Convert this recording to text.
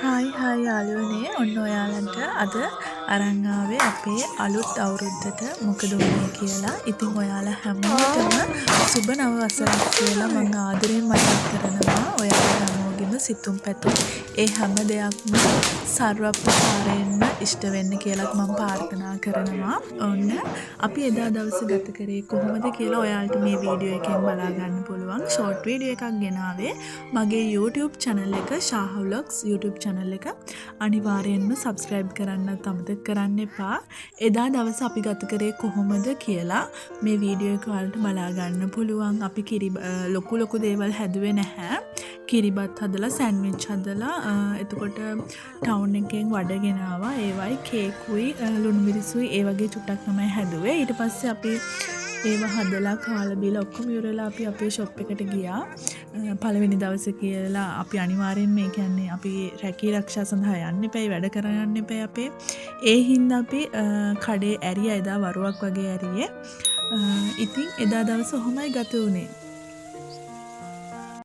Hi යාළුවනේ ඔන්න ඔයාලට අද අරන් ආවේ අපේ අලුත් අවුරුද්දට මොකද වුනේ කියලා. ඉතින් ඔයාලා හැමෝටම සුබ නව වසරක් කියලා මම ආදරයෙන් මතක් කරනවා. ඔයාලා හැමෝගෙම සිතුම් පැතුම් ඒ හැම දෙයක්ම සර්වප්‍රකාරයෙන්ම ඉෂ්ට වෙන්න කියලාත් මම ප්‍රාර්ථනා කරනවා. ඔන්න අපි එදා දවස ගත කරේ කොහොමද කියලා ඔයාලට මේ වීඩියෝ එකෙන් බලා ගන්න පුළුවන්. ෂෝට් වීඩියෝ එකක් ගෙනාවේ මගේ YouTube channel එක ශාහ vlogs YouTube channel එක අනිවාර්යෙන්ම subscribe කරන්නත් අමතක කරන්න එපා. එදා දවස අපි ගත කරේ කොහොමද කියලා මේ වීඩියෝ එක වලට බලා ගන්න පුළුවන්. අපි ලොකු දේවල් හැදුවේ නැහැ. කිරිබත් හදලා සෑන්ඩ්විච් හදලා එතකොට ටවුන් එකෙන් වඩ ගෙනාවා. ඒවයි කේකුයි ලුණු මිරිසුයි ඒ වගේ චුට්ටක් තමයි හැදුවේ. ඊට පස්සේ අපි ඒව හදලා කාලා බීලා ඔක්කොම ඉවරලා අපි අපේ ෂොප් එකට ගියා. පළවෙනි දවසේ කියලා අපි අනිවාර්යෙන් මේ කියන්නේ අපි රැකී ආරක්ෂා සඳහා යන්න එපයි, වැඩ කරන්න යන්න එපයි අපේ. ඒ හින්දා අපි කඩේ ඇරියා එදා වරුවක් වගේ ඇරියේ. ඉතින් එදා දවස ඔහොමයි ගත වුනේ.